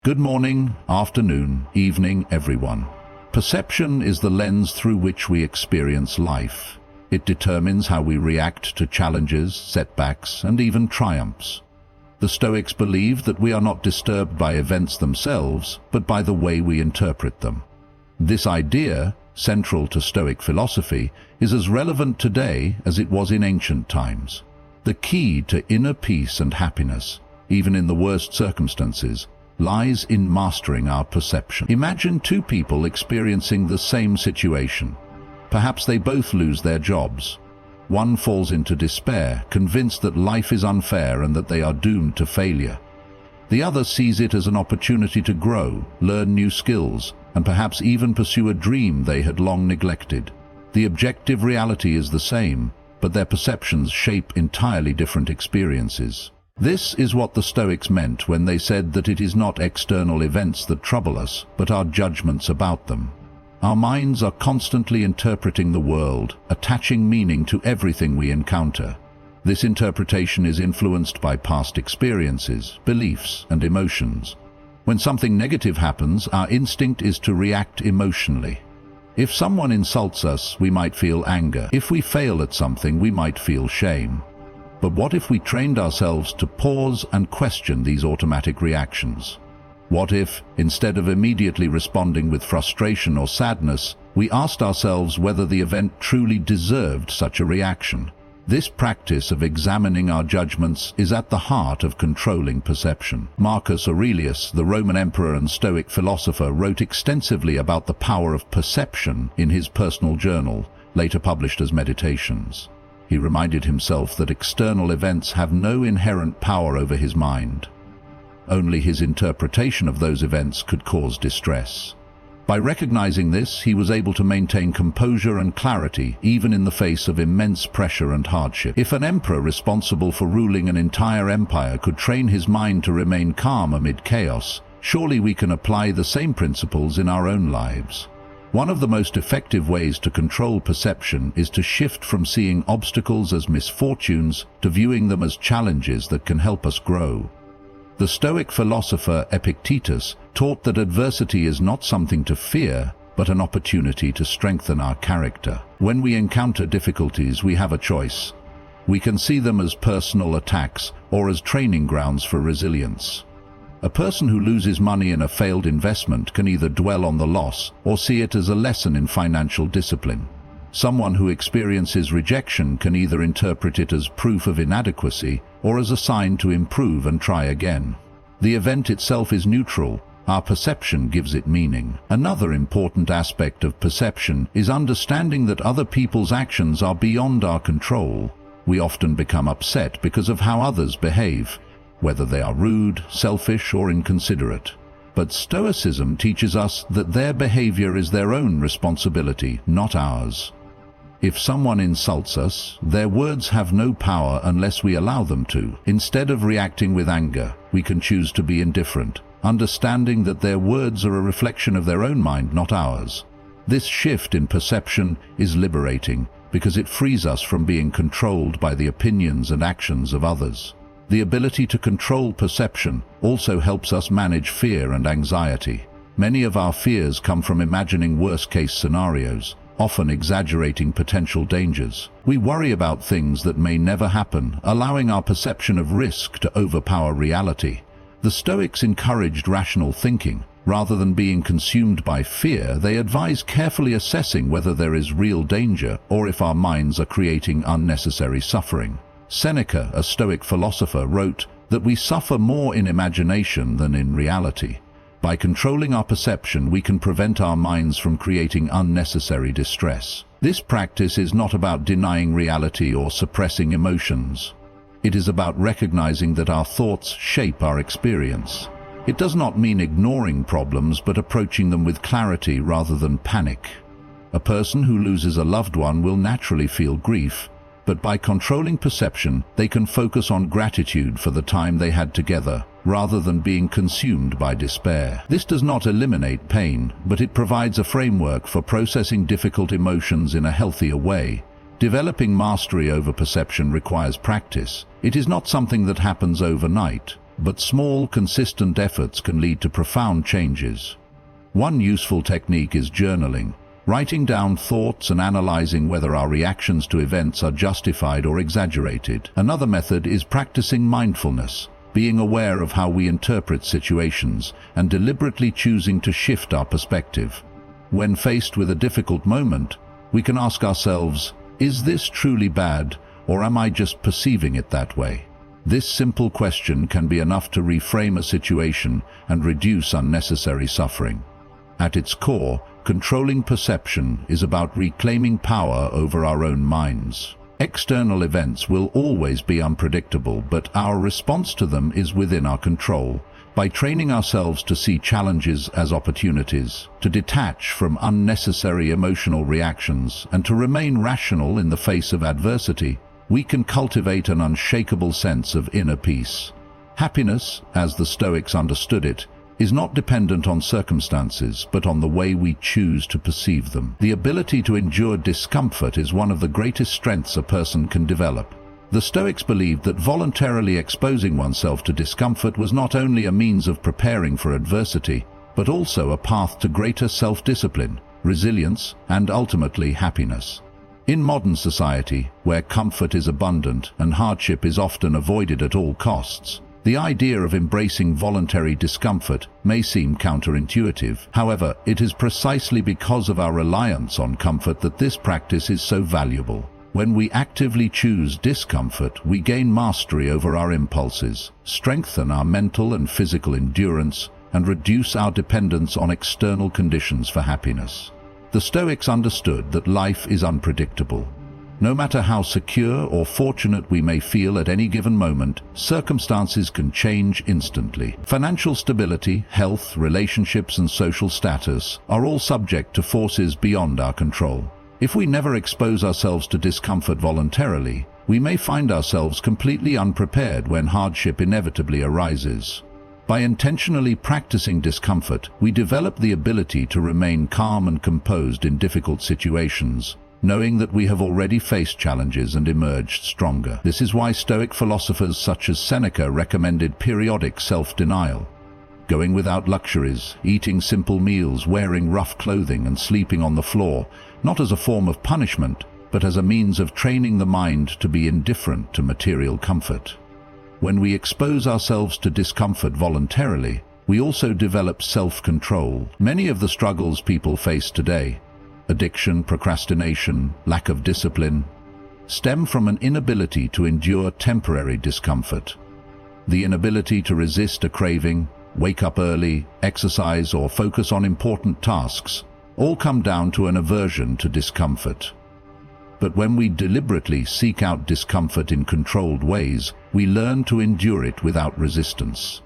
Good morning, afternoon, evening, everyone. Perception is the lens through which we experience life. It determines how we react to challenges, setbacks, and even triumphs. The Stoics believed that we are not disturbed by events themselves, but by the way we interpret them. This idea, central to Stoic philosophy, is as relevant today as it was in ancient times. The key to inner peace and happiness, even in the worst circumstances, lies in mastering our perception. Imagine two people experiencing the same situation. Perhaps they both lose their jobs. One falls into despair, convinced that life is unfair and that they are doomed to failure. The other sees it as an opportunity to grow, learn new skills, and perhaps even pursue a dream they had long neglected. The objective reality is the same, but their perceptions shape entirely different experiences. This is what the Stoics meant when they said that it is not external events that trouble us, but our judgments about them. Our minds are constantly interpreting the world, attaching meaning to everything we encounter. This interpretation is influenced by past experiences, beliefs, and emotions. When something negative happens, our instinct is to react emotionally. If someone insults us, we might feel anger. If we fail at something, we might feel shame. But what if we trained ourselves to pause and question these automatic reactions? What if, instead of immediately responding with frustration or sadness, we asked ourselves whether the event truly deserved such a reaction? This practice of examining our judgments is at the heart of controlling perception. Marcus Aurelius, the Roman emperor and Stoic philosopher, wrote extensively about the power of perception in his personal journal, later published as Meditations. He reminded himself that external events have no inherent power over his mind. Only his interpretation of those events could cause distress. By recognizing this, he was able to maintain composure and clarity even in the face of immense pressure and hardship. If an emperor responsible for ruling an entire empire could train his mind to remain calm amid chaos, surely we can apply the same principles in our own lives. One of the most effective ways to control perception is to shift from seeing obstacles as misfortunes to viewing them as challenges that can help us grow. The Stoic philosopher Epictetus taught that adversity is not something to fear, but an opportunity to strengthen our character. When we encounter difficulties, we have a choice. We can see them as personal attacks or as training grounds for resilience. A person who loses money in a failed investment can either dwell on the loss or see it as a lesson in financial discipline. Someone who experiences rejection can either interpret it as proof of inadequacy or as a sign to improve and try again. The event itself is neutral. Our perception gives it meaning. Another important aspect of perception is understanding that other people's actions are beyond our control. We often become upset because of how others behave, whether they are rude, selfish, or inconsiderate. But Stoicism teaches us that their behavior is their own responsibility, not ours. If someone insults us, their words have no power unless we allow them to. Instead of reacting with anger, we can choose to be indifferent, understanding that their words are a reflection of their own mind, not ours. This shift in perception is liberating because it frees us from being controlled by the opinions and actions of others. The ability to control perception also helps us manage fear and anxiety. Many of our fears come from imagining worst-case scenarios, often exaggerating potential dangers. We worry about things that may never happen, allowing our perception of risk to overpower reality. The Stoics encouraged rational thinking. Rather than being consumed by fear, they advise carefully assessing whether there is real danger or if our minds are creating unnecessary suffering. Seneca, a Stoic philosopher, wrote that we suffer more in imagination than in reality. By controlling our perception, we can prevent our minds from creating unnecessary distress. This practice is not about denying reality or suppressing emotions. It is about recognizing that our thoughts shape our experience. It does not mean ignoring problems, but approaching them with clarity rather than panic. A person who loses a loved one will naturally feel grief, but by controlling perception, they can focus on gratitude for the time they had together, rather than being consumed by despair. This does not eliminate pain, but it provides a framework for processing difficult emotions in a healthier way. Developing mastery over perception requires practice. It is not something that happens overnight. but small, consistent efforts can lead to profound changes. One useful technique is journaling, writing down thoughts and analyzing whether our reactions to events are justified or exaggerated. Another method is practicing mindfulness, being aware of how we interpret situations and deliberately choosing to shift our perspective. When faced with a difficult moment, we can ask ourselves, is this truly bad, or am I just perceiving it that way? This simple question can be enough to reframe a situation and reduce unnecessary suffering. At its core, controlling perception is about reclaiming power over our own minds. External events will always be unpredictable, but our response to them is within our control. By training ourselves to see challenges as opportunities, to detach from unnecessary emotional reactions, and to remain rational in the face of adversity, we can cultivate an unshakable sense of inner peace. Happiness, as the Stoics understood it, is not dependent on circumstances, but on the way we choose to perceive them. The ability to endure discomfort is one of the greatest strengths a person can develop. The Stoics believed that voluntarily exposing oneself to discomfort was not only a means of preparing for adversity, but also a path to greater self-discipline, resilience, and ultimately happiness. In modern society, where comfort is abundant and hardship is often avoided at all costs, the idea of embracing voluntary discomfort may seem counterintuitive. However, it is precisely because of our reliance on comfort that this practice is so valuable. When we actively choose discomfort, we gain mastery over our impulses, strengthen our mental and physical endurance, and reduce our dependence on external conditions for happiness. The Stoics understood that life is unpredictable. No matter how secure or fortunate we may feel at any given moment, circumstances can change instantly. Financial stability, health, relationships, and social status are all subject to forces beyond our control. If we never expose ourselves to discomfort voluntarily, we may find ourselves completely unprepared when hardship inevitably arises. By intentionally practicing discomfort, we develop the ability to remain calm and composed in difficult situations, knowing that we have already faced challenges and emerged stronger. This is why Stoic philosophers such as Seneca recommended periodic self-denial. Going without luxuries, eating simple meals, wearing rough clothing, and sleeping on the floor, not as a form of punishment, but as a means of training the mind to be indifferent to material comfort. When we expose ourselves to discomfort voluntarily, we also develop self-control. Many of the struggles people face today, addiction, procrastination, lack of discipline, stem from an inability to endure temporary discomfort. The inability to resist a craving, wake up early, exercise, or focus on important tasks all come down to an aversion to discomfort. But when we deliberately seek out discomfort in controlled ways, we learn to endure it without resistance.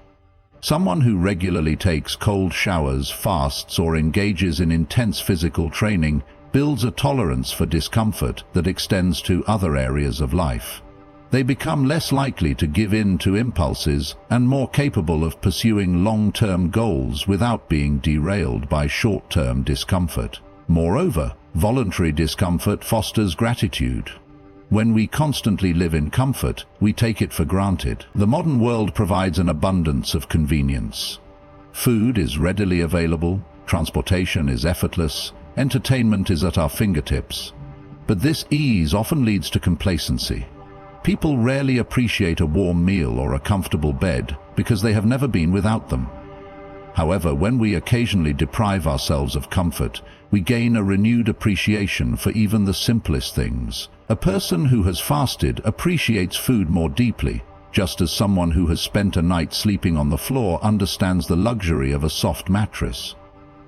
Someone who regularly takes cold showers, fasts, or engages in intense physical training builds a tolerance for discomfort that extends to other areas of life. They become less likely to give in to impulses and more capable of pursuing long-term goals without being derailed by short-term discomfort. Moreover, voluntary discomfort fosters gratitude. When we constantly live in comfort, we take it for granted. The modern world provides an abundance of convenience. Food is readily available, transportation is effortless, entertainment is at our fingertips. But this ease often leads to complacency. People rarely appreciate a warm meal or a comfortable bed because they have never been without them. However, when we occasionally deprive ourselves of comfort, we gain a renewed appreciation for even the simplest things. A person who has fasted appreciates food more deeply, just as someone who has spent a night sleeping on the floor understands the luxury of a soft mattress.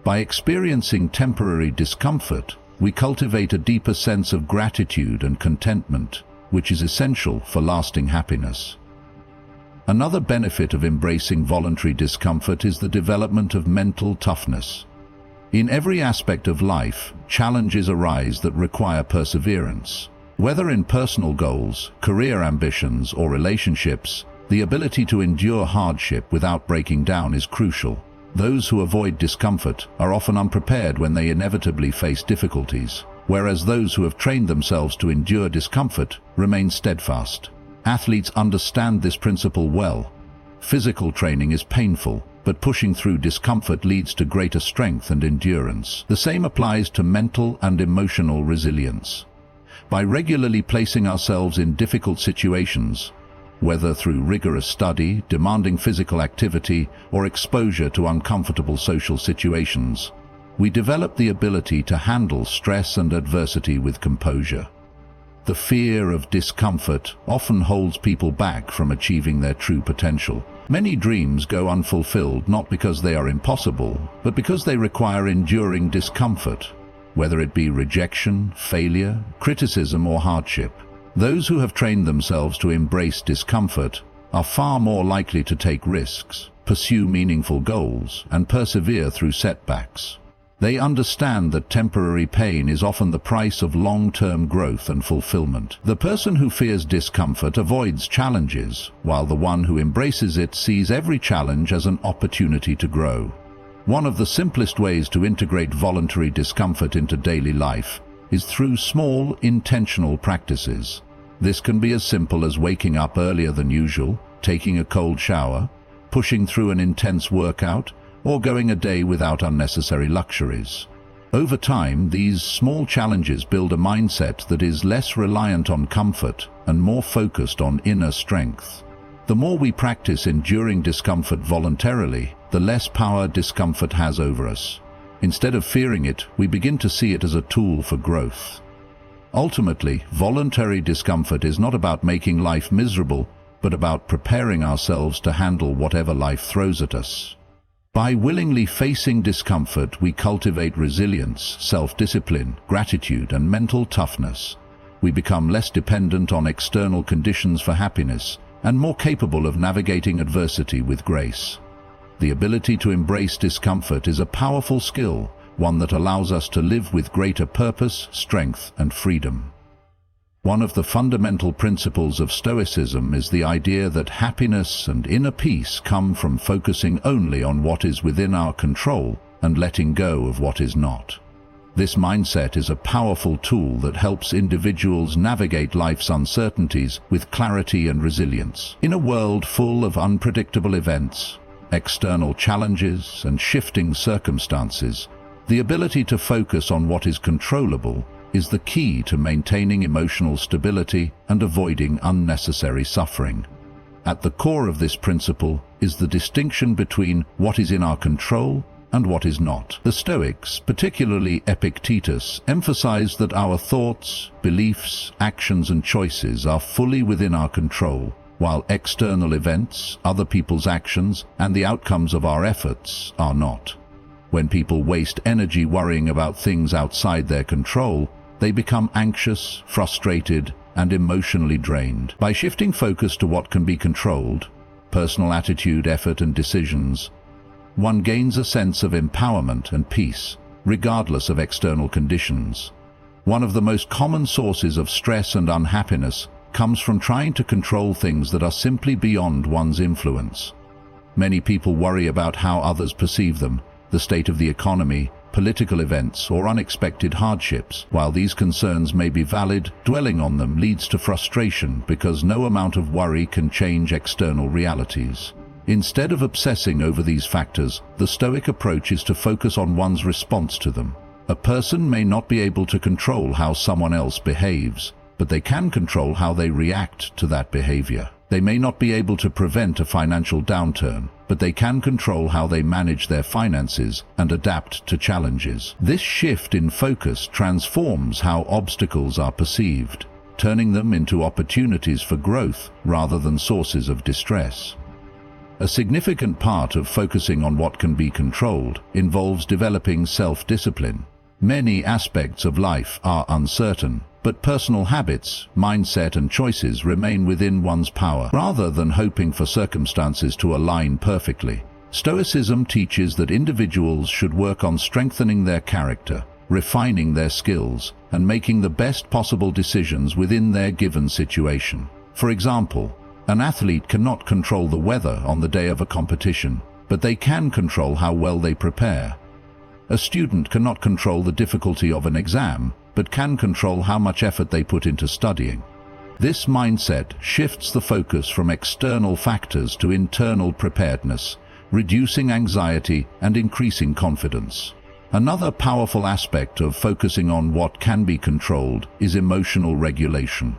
By experiencing temporary discomfort, we cultivate a deeper sense of gratitude and contentment, which is essential for lasting happiness. Another benefit of embracing voluntary discomfort is the development of mental toughness. In every aspect of life, challenges arise that require perseverance. Whether in personal goals, career ambitions, or relationships, the ability to endure hardship without breaking down is crucial. Those who avoid discomfort are often unprepared when they inevitably face difficulties, whereas those who have trained themselves to endure discomfort remain steadfast. Athletes understand this principle well. Physical training is painful, but pushing through discomfort leads to greater strength and endurance. The same applies to mental and emotional resilience. By regularly placing ourselves in difficult situations, whether through rigorous study, demanding physical activity, or exposure to uncomfortable social situations, we develop the ability to handle stress and adversity with composure. The fear of discomfort often holds people back from achieving their true potential. Many dreams go unfulfilled not because they are impossible, but because they require enduring discomfort, whether it be rejection, failure, criticism, or hardship. Those who have trained themselves to embrace discomfort are far more likely to take risks, pursue meaningful goals, and persevere through setbacks. They understand that temporary pain is often the price of long-term growth and fulfillment. The person who fears discomfort avoids challenges, while the one who embraces it sees every challenge as an opportunity to grow. One of the simplest ways to integrate voluntary discomfort into daily life is through small, intentional practices. This can be as simple as waking up earlier than usual, taking a cold shower, pushing through an intense workout, or going a day without unnecessary luxuries. Over time, these small challenges build a mindset that is less reliant on comfort and more focused on inner strength. The more we practice enduring discomfort voluntarily, the less power discomfort has over us. Instead of fearing it, we begin to see it as a tool for growth. Ultimately, voluntary discomfort is not about making life miserable, but about preparing ourselves to handle whatever life throws at us. By willingly facing discomfort, we cultivate resilience, self-discipline, gratitude, and mental toughness. We become less dependent on external conditions for happiness and more capable of navigating adversity with grace. The ability to embrace discomfort is a powerful skill, one that allows us to live with greater purpose, strength, and freedom. One of the fundamental principles of Stoicism is the idea that happiness and inner peace come from focusing only on what is within our control and letting go of what is not. This mindset is a powerful tool that helps individuals navigate life's uncertainties with clarity and resilience. In a world full of unpredictable events, external challenges, and shifting circumstances, the ability to focus on what is controllable is the key to maintaining emotional stability and avoiding unnecessary suffering. At the core of this principle is the distinction between what is in our control and what is not. The Stoics, particularly Epictetus, emphasize that our thoughts, beliefs, actions, and choices are fully within our control, while external events, other people's actions, and the outcomes of our efforts are not. When people waste energy worrying about things outside their control, they become anxious, frustrated, and emotionally drained. By shifting focus to what can be controlled, personal attitude, effort, and decisions, one gains a sense of empowerment and peace, regardless of external conditions. One of the most common sources of stress and unhappiness comes from trying to control things that are simply beyond one's influence. Many people worry about how others perceive them, the state of the economy, political events, or unexpected hardships. While these concerns may be valid, dwelling on them leads to frustration because no amount of worry can change external realities. Instead of obsessing over these factors, the Stoic approach is to focus on one's response to them. A person may not be able to control how someone else behaves, but they can control how they react to that behavior. They may not be able to prevent a financial downturn, but they can control how they manage their finances and adapt to challenges. This shift in focus transforms how obstacles are perceived, turning them into opportunities for growth rather than sources of distress. A significant part of focusing on what can be controlled involves developing self-discipline. Many aspects of life are uncertain, but personal habits, mindset, and choices remain within one's power. Rather than hoping for circumstances to align perfectly, Stoicism teaches that individuals should work on strengthening their character, refining their skills, and making the best possible decisions within their given situation. For example, an athlete cannot control the weather on the day of a competition, but they can control how well they prepare. A student cannot control the difficulty of an exam, but can control how much effort they put into studying. This mindset shifts the focus from external factors to internal preparedness, reducing anxiety and increasing confidence. Another powerful aspect of focusing on what can be controlled is emotional regulation.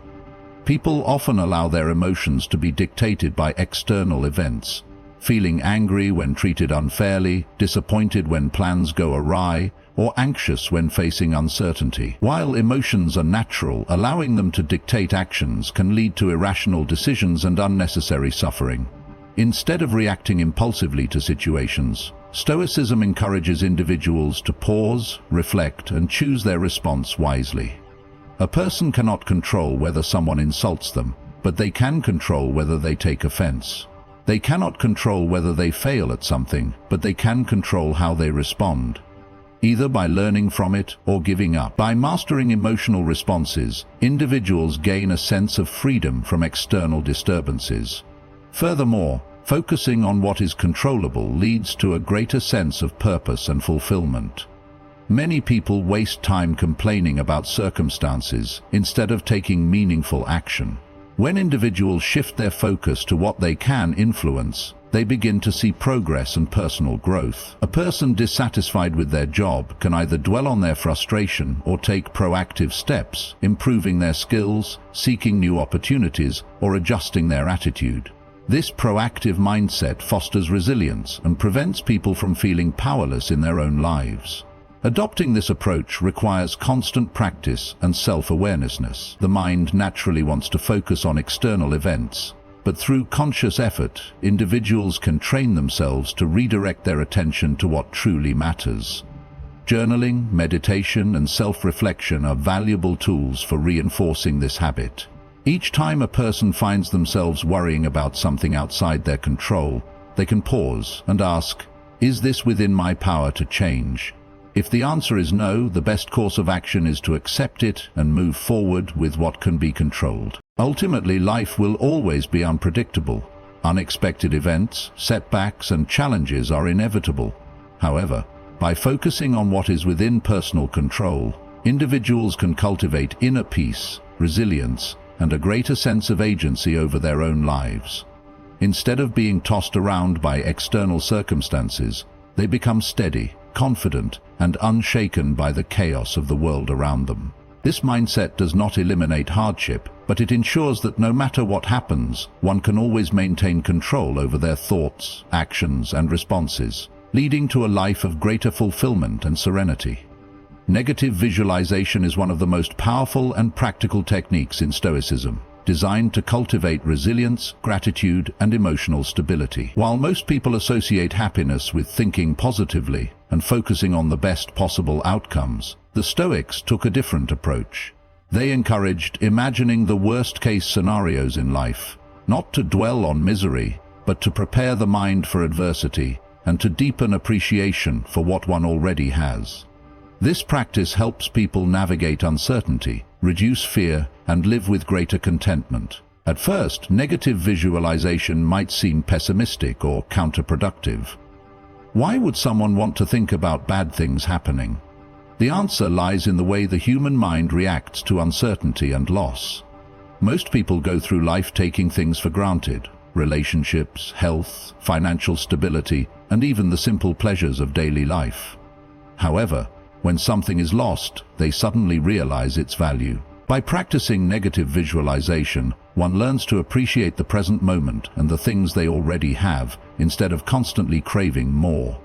People often allow their emotions to be dictated by external events, feeling angry when treated unfairly, disappointed when plans go awry, or anxious when facing uncertainty. While emotions are natural, allowing them to dictate actions can lead to irrational decisions and unnecessary suffering. Instead of reacting impulsively to situations, Stoicism encourages individuals to pause, reflect, and choose their response wisely. A person cannot control whether someone insults them, but they can control whether they take offense. They cannot control whether they fail at something, but they can control how they respond, either by learning from it or giving up. By mastering emotional responses, individuals gain a sense of freedom from external disturbances. Furthermore, focusing on what is controllable leads to a greater sense of purpose and fulfillment. Many people waste time complaining about circumstances instead of taking meaningful action. When individuals shift their focus to what they can influence, they begin to see progress and personal growth. A person dissatisfied with their job can either dwell on their frustration or take proactive steps, improving their skills, seeking new opportunities, or adjusting their attitude. This proactive mindset fosters resilience and prevents people from feeling powerless in their own lives. Adopting this approach requires constant practice and self-awareness. The mind naturally wants to focus on external events, but through conscious effort, individuals can train themselves to redirect their attention to what truly matters. Journaling, meditation, and self-reflection are valuable tools for reinforcing this habit. Each time a person finds themselves worrying about something outside their control, they can pause and ask, "Is this within my power to change?" If the answer is no, the best course of action is to accept it and move forward with what can be controlled. Ultimately, life will always be unpredictable. Unexpected events, setbacks, and challenges are inevitable. However, by focusing on what is within personal control, individuals can cultivate inner peace, resilience, and a greater sense of agency over their own lives. Instead of being tossed around by external circumstances, they become steady, confident, and unshaken by the chaos of the world around them. This mindset does not eliminate hardship, but it ensures that no matter what happens, one can always maintain control over their thoughts, actions, and responses, leading to a life of greater fulfillment and serenity. Negative visualization is one of the most powerful and practical techniques in Stoicism, designed to cultivate resilience, gratitude, and emotional stability. While most people associate happiness with thinking positively and focusing on the best possible outcomes, the Stoics took a different approach. They encouraged imagining the worst-case scenarios in life, not to dwell on misery, but to prepare the mind for adversity and to deepen appreciation for what one already has. This practice helps people navigate uncertainty, reduce fear, and live with greater contentment. At first, negative visualization might seem pessimistic or counterproductive. Why would someone want to think about bad things happening? The answer lies in the way the human mind reacts to uncertainty and loss. Most people go through life taking things for granted: relationships, health, financial stability, and even the simple pleasures of daily life. However, when something is lost, they suddenly realize its value. By practicing negative visualization, one learns to appreciate the present moment and the things they already have, instead of constantly craving more.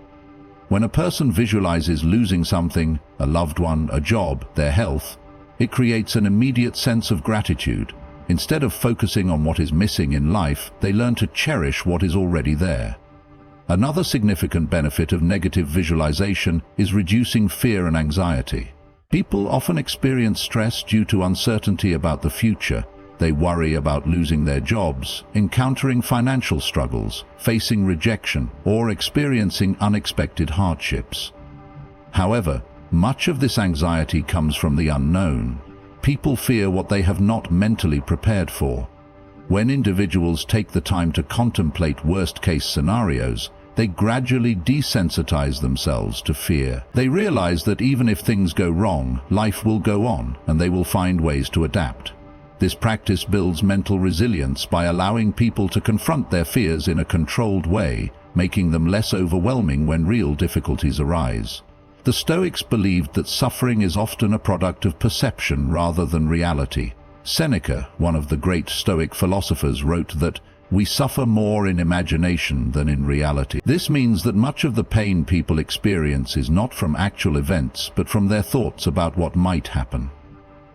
When a person visualizes losing something, a loved one, a job, their health, it creates an immediate sense of gratitude. Instead of focusing on what is missing in life, they learn to cherish what is already there. Another significant benefit of negative visualization is reducing fear and anxiety. People often experience stress due to uncertainty about the future. They worry about losing their jobs, encountering financial struggles, facing rejection, or experiencing unexpected hardships. However, much of this anxiety comes from the unknown. People fear what they have not mentally prepared for. When individuals take the time to contemplate worst-case scenarios, they gradually desensitize themselves to fear. They realize that even if things go wrong, life will go on, and they will find ways to adapt. This practice builds mental resilience by allowing people to confront their fears in a controlled way, making them less overwhelming when real difficulties arise. The Stoics believed that suffering is often a product of perception rather than reality. Seneca, one of the great Stoic philosophers, wrote that we suffer more in imagination than in reality. This means that much of the pain people experience is not from actual events, but from their thoughts about what might happen.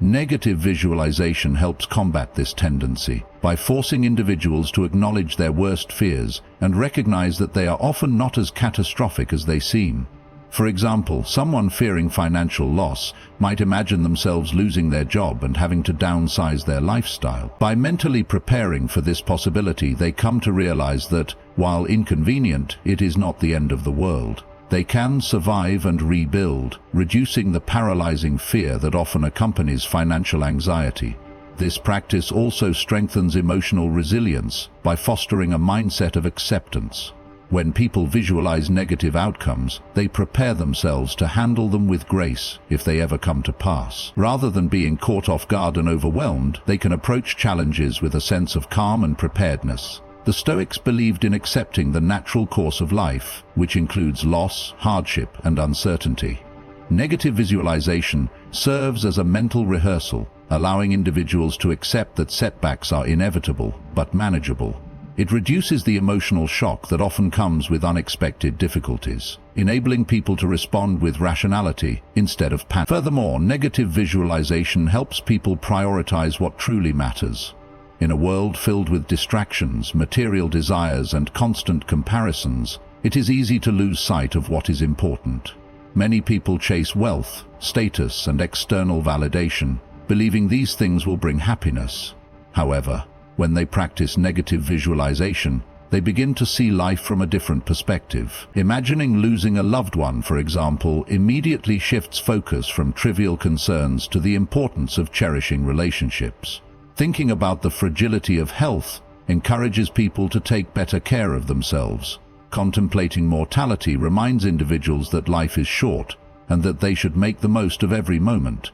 Negative visualization helps combat this tendency by forcing individuals to acknowledge their worst fears and recognize that they are often not as catastrophic as they seem. For example, someone fearing financial loss might imagine themselves losing their job and having to downsize their lifestyle. By mentally preparing for this possibility, they come to realize that, while inconvenient, it is not the end of the world. They can survive and rebuild, reducing the paralyzing fear that often accompanies financial anxiety. This practice also strengthens emotional resilience by fostering a mindset of acceptance. When people visualize negative outcomes, they prepare themselves to handle them with grace if they ever come to pass. Rather than being caught off guard and overwhelmed, they can approach challenges with a sense of calm and preparedness. The Stoics believed in accepting the natural course of life, which includes loss, hardship, and uncertainty. Negative visualization serves as a mental rehearsal, allowing individuals to accept that setbacks are inevitable but manageable. It reduces the emotional shock that often comes with unexpected difficulties, enabling people to respond with rationality instead of panic. Furthermore, negative visualization helps people prioritize what truly matters. In a world filled with distractions, material desires, and constant comparisons, it is easy to lose sight of what is important. Many people chase wealth, status, and external validation, believing these things will bring happiness. However, when they practice negative visualization, they begin to see life from a different perspective. Imagining losing a loved one, for example, immediately shifts focus from trivial concerns to the importance of cherishing relationships. Thinking about the fragility of health encourages people to take better care of themselves. Contemplating mortality reminds individuals that life is short and that they should make the most of every moment.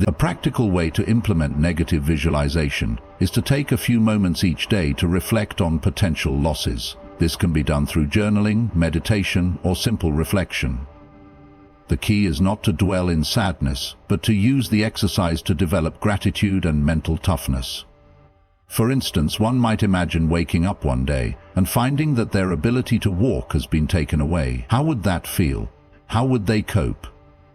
A practical way to implement negative visualization is to take a few moments each day to reflect on potential losses. This can be done through journaling, meditation, or simple reflection. The key is not to dwell in sadness, but to use the exercise to develop gratitude and mental toughness. For instance, one might imagine waking up one day and finding that their ability to walk has been taken away. How would that feel? How would they cope?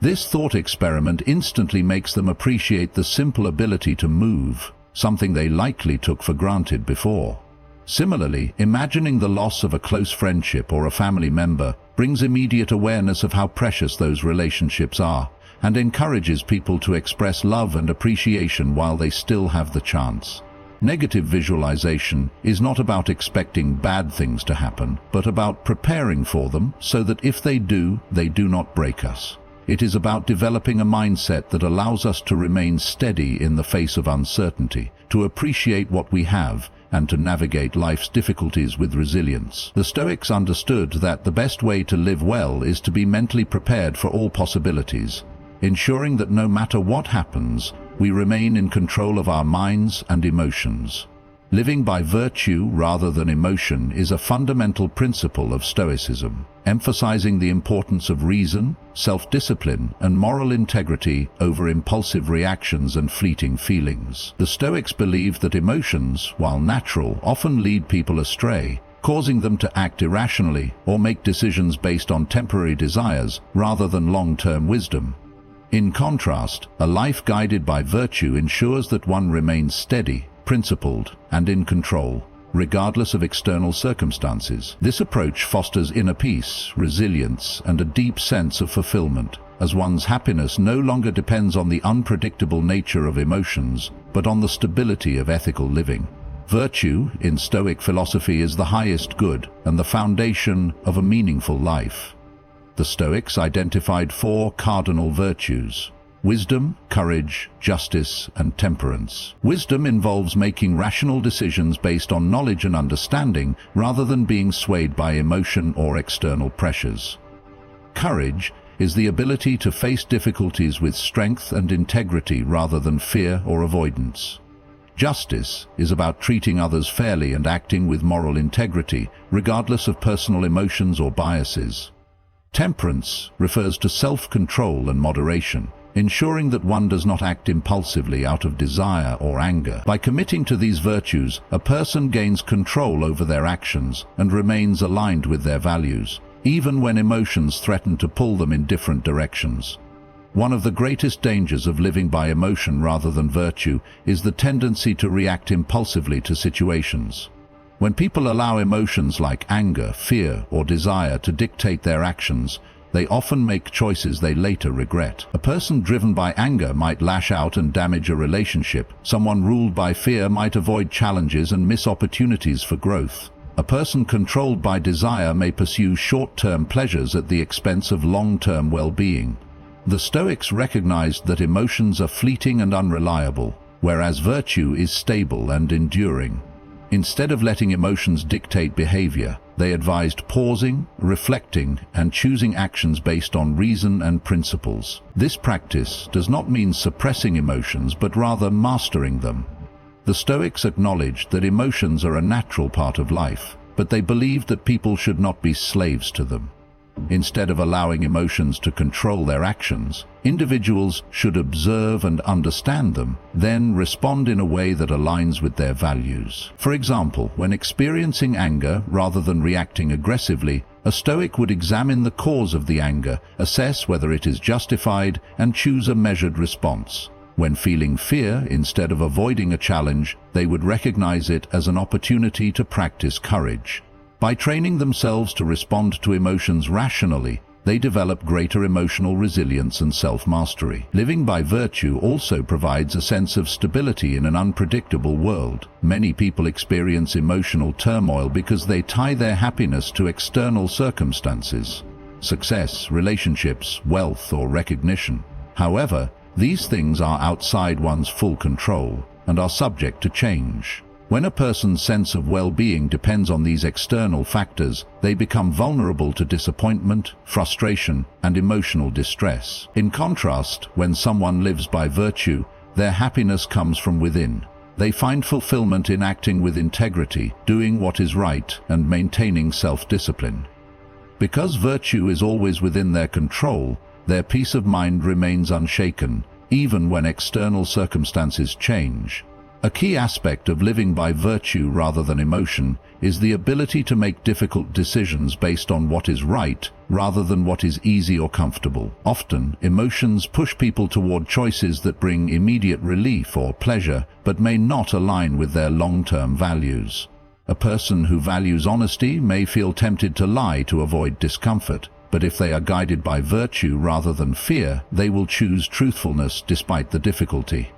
This thought experiment instantly makes them appreciate the simple ability to move, something they likely took for granted before. Similarly, imagining the loss of a close friendship or a family member brings immediate awareness of how precious those relationships are and encourages people to express love and appreciation while they still have the chance. Negative visualization is not about expecting bad things to happen, but about preparing for them so that if they do not break us. It is about developing a mindset that allows us to remain steady in the face of uncertainty, to appreciate what we have, and to navigate life's difficulties with resilience. The Stoics understood that the best way to live well is to be mentally prepared for all possibilities, ensuring that no matter what happens, we remain in control of our minds and emotions. Living by virtue rather than emotion is a fundamental principle of Stoicism, emphasizing the importance of reason, self-discipline, and moral integrity over impulsive reactions and fleeting feelings. The Stoics believed that emotions, while natural, often lead people astray, causing them to act irrationally or make decisions based on temporary desires rather than long-term wisdom. In contrast, a life guided by virtue ensures that one remains steady, principled, and in control, regardless of external circumstances. This approach fosters inner peace, resilience, and a deep sense of fulfillment, as one's happiness no longer depends on the unpredictable nature of emotions, but on the stability of ethical living. Virtue, in Stoic philosophy, is the highest good and the foundation of a meaningful life. The Stoics identified 4 cardinal virtues: wisdom, courage, justice, and temperance. Wisdom involves making rational decisions based on knowledge and understanding rather than being swayed by emotion or external pressures. Courage is the ability to face difficulties with strength and integrity rather than fear or avoidance. Justice is about treating others fairly and acting with moral integrity, regardless of personal emotions or biases. Temperance refers to self-control and moderation, ensuring that one does not act impulsively out of desire or anger. By committing to these virtues, a person gains control over their actions and remains aligned with their values, even when emotions threaten to pull them in different directions. One of the greatest dangers of living by emotion rather than virtue is the tendency to react impulsively to situations. When people allow emotions like anger, fear, or desire to dictate their actions, they often make choices they later regret. A person driven by anger might lash out and damage a relationship. Someone ruled by fear might avoid challenges and miss opportunities for growth. A person controlled by desire may pursue short-term pleasures at the expense of long-term well-being. The Stoics recognized that emotions are fleeting and unreliable, whereas virtue is stable and enduring. Instead of letting emotions dictate behavior, they advised pausing, reflecting, and choosing actions based on reason and principles. This practice does not mean suppressing emotions, but rather mastering them. The Stoics acknowledged that emotions are a natural part of life, but they believed that people should not be slaves to them. Instead of allowing emotions to control their actions, individuals should observe and understand them, then respond in a way that aligns with their values. For example, when experiencing anger rather than reacting aggressively, a Stoic would examine the cause of the anger, assess whether it is justified, and choose a measured response. When feeling fear, instead of avoiding a challenge, they would recognize it as an opportunity to practice courage. By training themselves to respond to emotions rationally, they develop greater emotional resilience and self-mastery. Living by virtue also provides a sense of stability in an unpredictable world. Many people experience emotional turmoil because they tie their happiness to external circumstances, success, relationships, wealth, or recognition. However, these things are outside one's full control and are subject to change. When a person's sense of well-being depends on these external factors, they become vulnerable to disappointment, frustration, and emotional distress. In contrast, when someone lives by virtue, their happiness comes from within. They find fulfillment in acting with integrity, doing what is right, and maintaining self-discipline. Because virtue is always within their control, their peace of mind remains unshaken, even when external circumstances change. A key aspect of living by virtue rather than emotion is the ability to make difficult decisions based on what is right rather than what is easy or comfortable. Often, emotions push people toward choices that bring immediate relief or pleasure but may not align with their long-term values. A person who values honesty may feel tempted to lie to avoid discomfort, but if they are guided by virtue rather than fear, they will choose truthfulness despite the difficulty.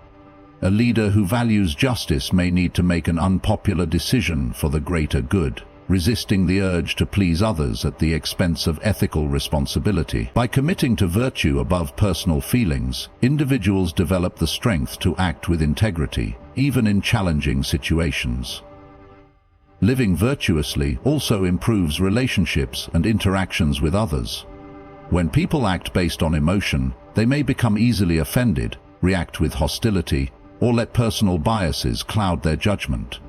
A leader who values justice may need to make an unpopular decision for the greater good, resisting the urge to please others at the expense of ethical responsibility. By committing to virtue above personal feelings, individuals develop the strength to act with integrity, even in challenging situations. Living virtuously also improves relationships and interactions with others. When people act based on emotion, they may become easily offended, react with hostility, or let personal biases cloud their judgment.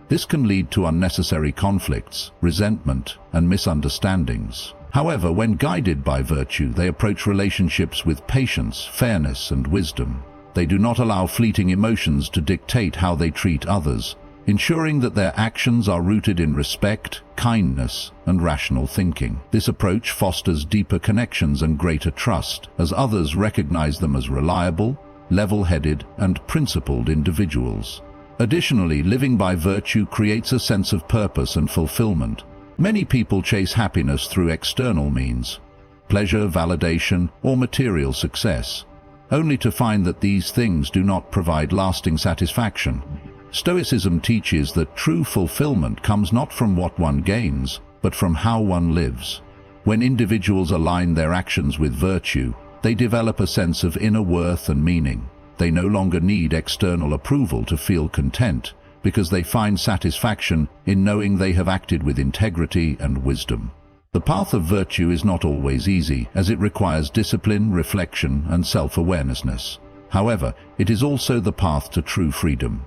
This can lead to unnecessary conflicts, resentment, and misunderstandings. However, when guided by virtue, they approach relationships with patience, fairness, and wisdom. They do not allow fleeting emotions to dictate how they treat others, ensuring that their actions are rooted in respect, kindness, and rational thinking. This approach fosters deeper connections and greater trust, as others recognize them as reliable, level-headed, and principled individuals. Additionally, living by virtue creates a sense of purpose and fulfillment. Many people chase happiness through external means, pleasure, validation, or material success, only to find that these things do not provide lasting satisfaction. Stoicism teaches that true fulfillment comes not from what one gains, but from how one lives. When individuals align their actions with virtue, they develop a sense of inner worth and meaning. They no longer need external approval to feel content, because they find satisfaction in knowing they have acted with integrity and wisdom. The path of virtue is not always easy, as it requires discipline, reflection, and self-awareness. However, it is also the path to true freedom.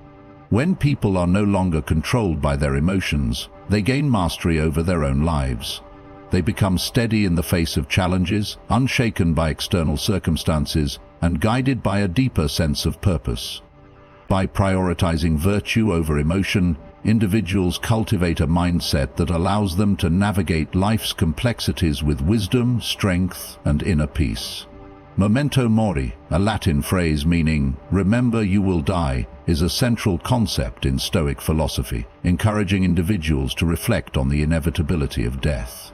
When people are no longer controlled by their emotions, they gain mastery over their own lives. They become steady in the face of challenges, unshaken by external circumstances, and guided by a deeper sense of purpose. By prioritizing virtue over emotion, individuals cultivate a mindset that allows them to navigate life's complexities with wisdom, strength, and inner peace. Memento mori, a Latin phrase meaning "remember you will die," is a central concept in Stoic philosophy, encouraging individuals to reflect on the inevitability of death.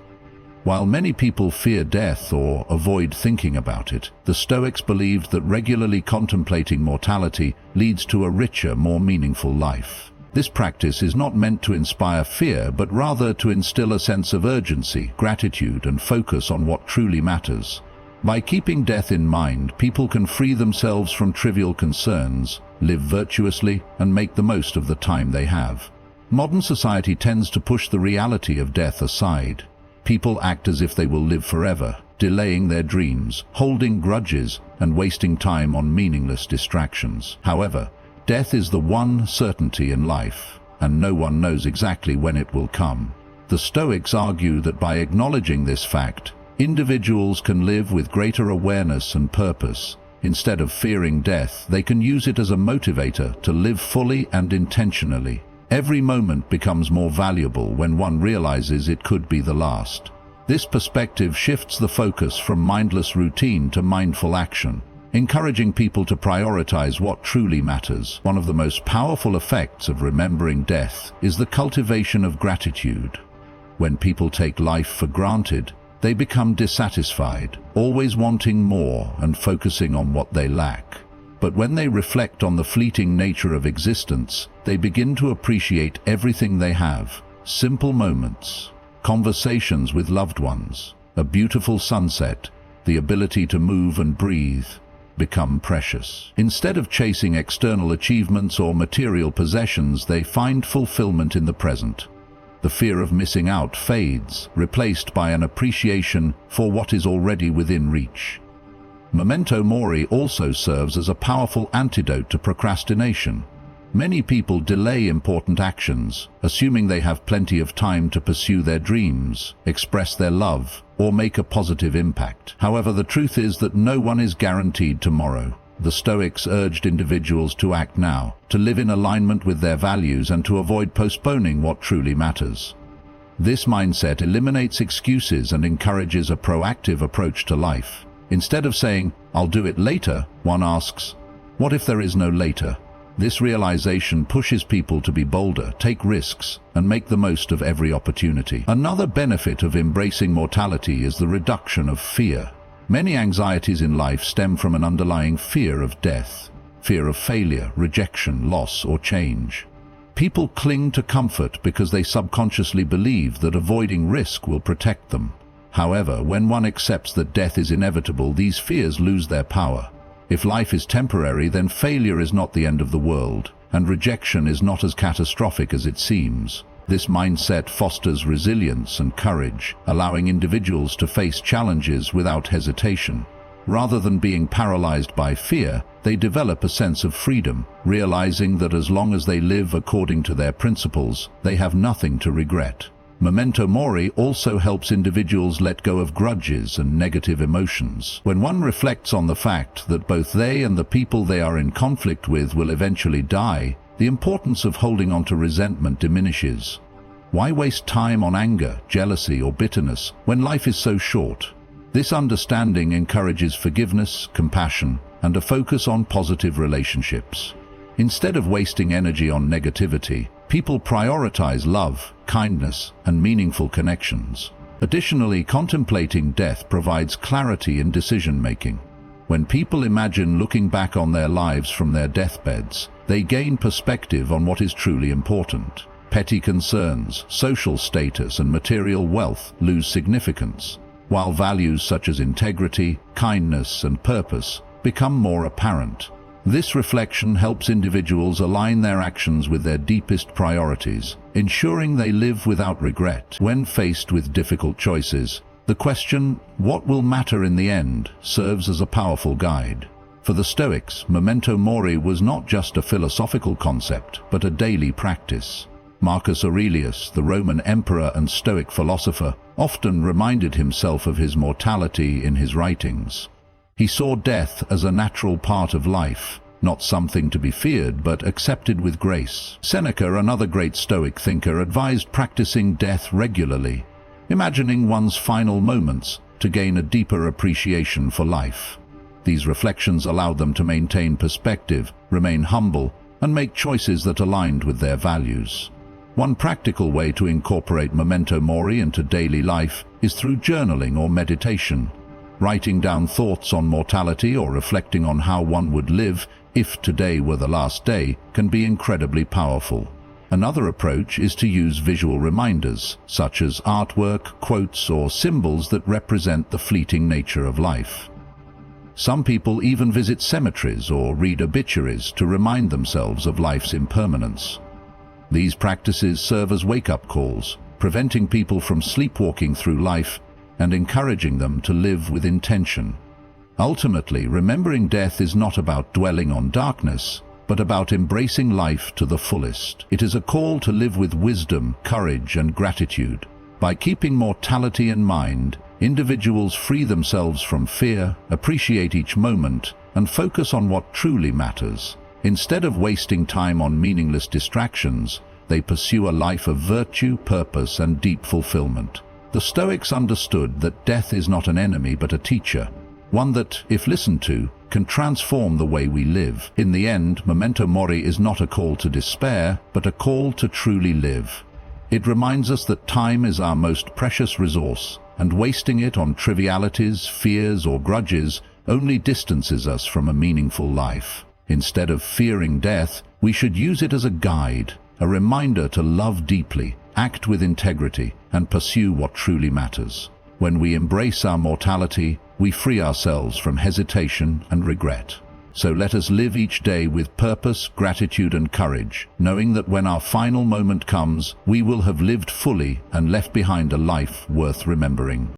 While many people fear death or avoid thinking about it, the Stoics believed that regularly contemplating mortality leads to a richer, more meaningful life. This practice is not meant to inspire fear, but rather to instill a sense of urgency, gratitude, and focus on what truly matters. By keeping death in mind, people can free themselves from trivial concerns, live virtuously, and make the most of the time they have. Modern society tends to push the reality of death aside. People act as if they will live forever, delaying their dreams, holding grudges, and wasting time on meaningless distractions. However, death is the one certainty in life, and no one knows exactly when it will come. The Stoics argue that by acknowledging this fact, individuals can live with greater awareness and purpose. Instead of fearing death, they can use it as a motivator to live fully and intentionally. Every moment becomes more valuable when one realizes it could be the last. This perspective shifts the focus from mindless routine to mindful action, encouraging people to prioritize what truly matters. One of the most powerful effects of remembering death is the cultivation of gratitude. When people take life for granted, they become dissatisfied, always wanting more and focusing on what they lack. But when they reflect on the fleeting nature of existence, they begin to appreciate everything they have. Simple moments, conversations with loved ones, a beautiful sunset, the ability to move and breathe, become precious. Instead of chasing external achievements or material possessions, they find fulfillment in the present. The fear of missing out fades, replaced by an appreciation for what is already within reach. Memento mori also serves as a powerful antidote to procrastination. Many people delay important actions, assuming they have plenty of time to pursue their dreams, express their love, or make a positive impact. However, the truth is that no one is guaranteed tomorrow. The Stoics urged individuals to act now, to live in alignment with their values, and to avoid postponing what truly matters. This mindset eliminates excuses and encourages a proactive approach to life. Instead of saying, "I'll do it later," one asks, "What if there is no later?" This realization pushes people to be bolder, take risks, and make the most of every opportunity. Another benefit of embracing mortality is the reduction of fear. Many anxieties in life stem from an underlying fear of death, fear of failure, rejection, loss, or change. People cling to comfort because they subconsciously believe that avoiding risk will protect them. However, when one accepts that death is inevitable, these fears lose their power. If life is temporary, then failure is not the end of the world, and rejection is not as catastrophic as it seems. This mindset fosters resilience and courage, allowing individuals to face challenges without hesitation. Rather than being paralyzed by fear, they develop a sense of freedom, realizing that as long as they live according to their principles, they have nothing to regret. Memento mori also helps individuals let go of grudges and negative emotions. When one reflects on the fact that both they and the people they are in conflict with will eventually die, the importance of holding on to resentment diminishes. Why waste time on anger, jealousy, or bitterness when life is so short? This understanding encourages forgiveness, compassion, and a focus on positive relationships. Instead of wasting energy on negativity, people prioritize love, kindness, and meaningful connections. Additionally, contemplating death provides clarity in decision-making. When people imagine looking back on their lives from their deathbeds, they gain perspective on what is truly important. Petty concerns, social status, and material wealth lose significance, while values such as integrity, kindness, and purpose become more apparent. This reflection helps individuals align their actions with their deepest priorities, ensuring they live without regret. When faced with difficult choices, the question, "What will matter in the end?" serves as a powerful guide. For the Stoics, memento mori was not just a philosophical concept, but a daily practice. Marcus Aurelius, the Roman emperor and Stoic philosopher, often reminded himself of his mortality in his writings. He saw death as a natural part of life, not something to be feared but accepted with grace. Seneca, another great Stoic thinker, advised practicing death regularly, imagining one's final moments to gain a deeper appreciation for life. These reflections allowed them to maintain perspective, remain humble, and make choices that aligned with their values. One practical way to incorporate memento mori into daily life is through journaling or meditation. Writing down thoughts on mortality or reflecting on how one would live if today were the last day can be incredibly powerful. Another approach is to use visual reminders, such as artwork, quotes, or symbols that represent the fleeting nature of life. Some people even visit cemeteries or read obituaries to remind themselves of life's impermanence. These practices serve as wake-up calls, preventing people from sleepwalking through life and encouraging them to live with intention. Ultimately, remembering death is not about dwelling on darkness, but about embracing life to the fullest. It is a call to live with wisdom, courage, and gratitude. By keeping mortality in mind, individuals free themselves from fear, appreciate each moment, and focus on what truly matters. Instead of wasting time on meaningless distractions, they pursue a life of virtue, purpose, and deep fulfillment. The Stoics understood that death is not an enemy but a teacher, one that, if listened to, can transform the way we live. In the end, memento mori is not a call to despair, but a call to truly live. It reminds us that time is our most precious resource, and wasting it on trivialities, fears, or grudges only distances us from a meaningful life. Instead of fearing death, we should use it as a guide, a reminder to love deeply, act with integrity, and pursue what truly matters. When we embrace our mortality, we free ourselves from hesitation and regret. So let us live each day with purpose, gratitude, and courage, knowing that when our final moment comes, we will have lived fully and left behind a life worth remembering.